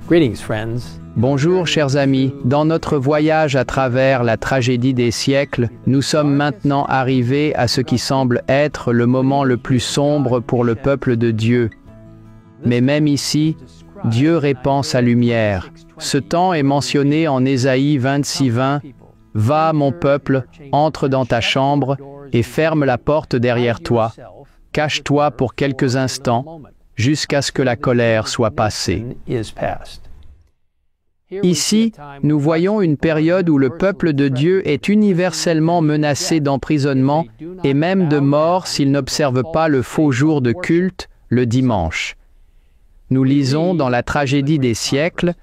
Greetings, friends. Bonjour chers amis, dans notre voyage à travers la tragédie des siècles, nous sommes maintenant arrivés à ce qui semble être le moment le plus sombre pour le peuple de Dieu. Mais même ici, Dieu répand sa lumière. Ce temps est mentionné en Ésaïe 26:20. « Va, mon peuple, entre dans ta chambre et ferme la porte derrière toi. Cache-toi pour quelques instants, jusqu'à ce que la colère soit passée. » Ici, nous voyons une période où le peuple de Dieu est universellement menacé d'emprisonnement et même de mort s'il n'observe pas le faux jour de culte, le dimanche. Nous lisons dans la tragédie des siècles,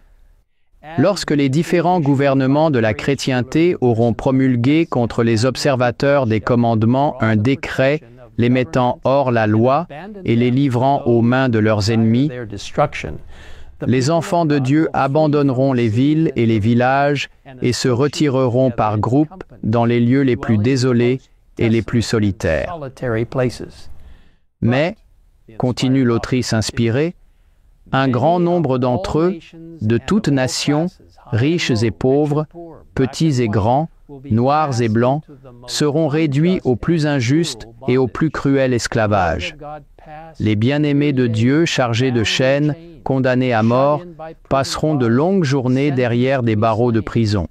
« Lorsque les différents gouvernements de la chrétienté auront promulgué contre les observateurs des commandements un décret les mettant hors la loi et les livrant aux mains de leurs ennemis, les enfants de Dieu abandonneront les villes et les villages et se retireront par groupes dans les lieux les plus désolés et les plus solitaires. Mais, continue l'autrice inspirée, un grand nombre d'entre eux, de toutes nations, riches et pauvres, petits et grands, noirs et blancs, seront réduits au plus injuste et au plus cruel esclavage. Les bien-aimés de Dieu, chargés de chaînes, condamnés à mort, passeront de longues journées derrière des barreaux de prison.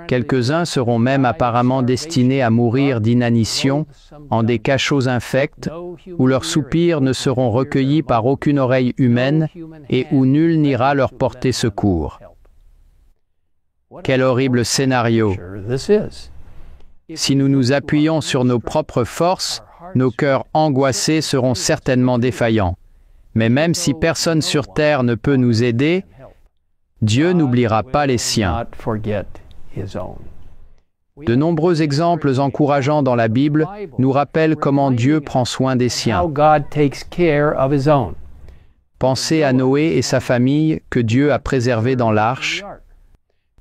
Quelques-uns seront même apparemment destinés à mourir d'inanition en des cachots infects où leurs soupirs ne seront recueillis par aucune oreille humaine et où nul n'ira leur porter secours. Quel horrible scénario! Si nous nous appuyons sur nos propres forces, nos cœurs angoissés seront certainement défaillants. Mais même si personne sur terre ne peut nous aider, Dieu n'oubliera pas les siens. De nombreux exemples encourageants dans la Bible nous rappellent comment Dieu prend soin des siens. Pensez à Noé et sa famille que Dieu a préservés dans l'arche,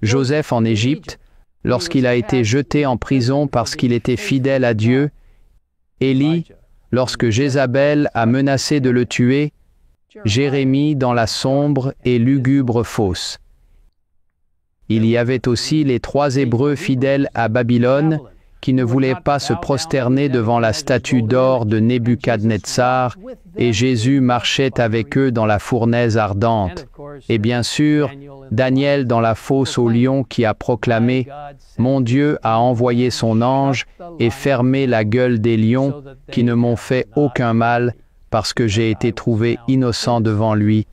Joseph en Égypte, lorsqu'il a été jeté en prison parce qu'il était fidèle à Dieu, Élie, lorsque Jézabel a menacé de le tuer, Jérémie dans la sombre et lugubre fosse. Il y avait aussi les 3 Hébreux fidèles à Babylone qui ne voulaient pas se prosterner devant la statue d'or de Nebuchadnezzar, et Jésus marchait avec eux dans la fournaise ardente. Et bien sûr, Daniel dans la fosse aux lions qui a proclamé « Mon Dieu a envoyé son ange et fermé la gueule des lions qui ne m'ont fait aucun mal parce que j'ai été trouvé innocent devant lui. »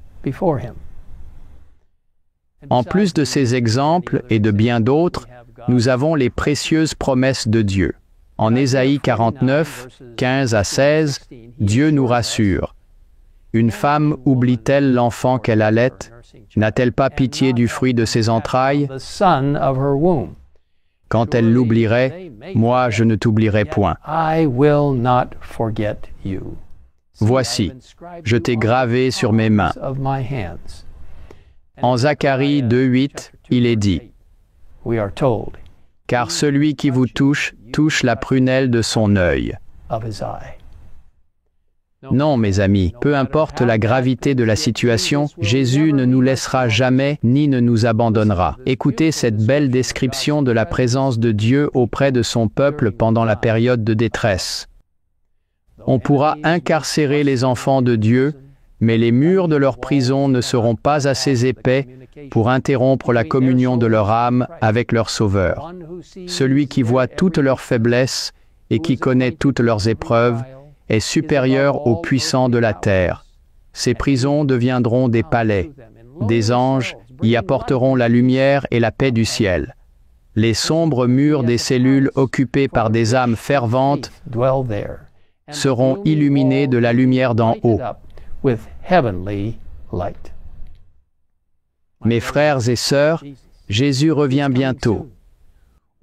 En plus de ces exemples et de bien d'autres, nous avons les précieuses promesses de Dieu. En Ésaïe 49, 15 à 16, Dieu nous rassure. « Une femme oublie-t-elle l'enfant qu'elle allait? N'a-t-elle pas pitié du fruit de ses entrailles? Quand elle l'oublierait, moi je ne t'oublierai point. Voici, je t'ai gravé sur mes mains. » En Zacharie 2:8, il est dit, « Car celui qui vous touche, touche la prunelle de son œil. » Non, mes amis, peu importe la gravité de la situation, Jésus ne nous laissera jamais ni ne nous abandonnera. Écoutez cette belle description de la présence de Dieu auprès de son peuple pendant la période de détresse. On pourra incarcérer les enfants de Dieu, mais les murs de leur prison ne seront pas assez épais pour interrompre la communion de leur âme avec leur Sauveur. Celui qui voit toutes leurs faiblesses et qui connaît toutes leurs épreuves est supérieur aux puissants de la terre. Ces prisons deviendront des palais. Des anges y apporteront la lumière et la paix du ciel. Les sombres murs des cellules occupées par des âmes ferventes seront illuminés de la lumière d'en haut. Mes frères et sœurs, Jésus revient bientôt.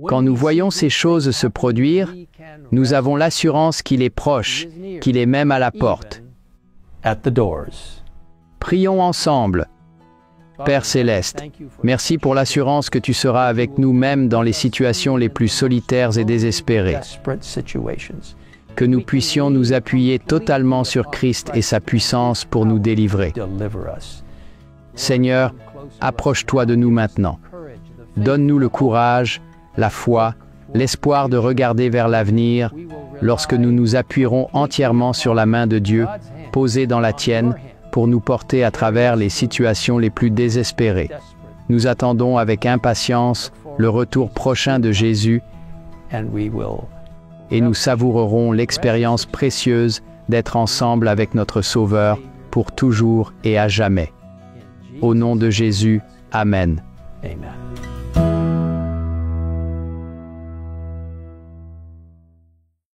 Quand nous voyons ces choses se produire, nous avons l'assurance qu'il est proche, qu'il est même à la porte. Prions ensemble. Père Céleste, merci pour l'assurance que tu seras avec nous même dans les situations les plus solitaires et désespérées. Que nous puissions nous appuyer totalement sur Christ et sa puissance pour nous délivrer. Seigneur, approche-toi de nous maintenant. Donne-nous le courage, la foi, l'espoir de regarder vers l'avenir lorsque nous nous appuierons entièrement sur la main de Dieu, posée dans la tienne, pour nous porter à travers les situations les plus désespérées. Nous attendons avec impatience le retour prochain de Jésus et nous savourerons l'expérience précieuse d'être ensemble avec notre Sauveur pour toujours et à jamais. Au nom de Jésus, Amen. Amen.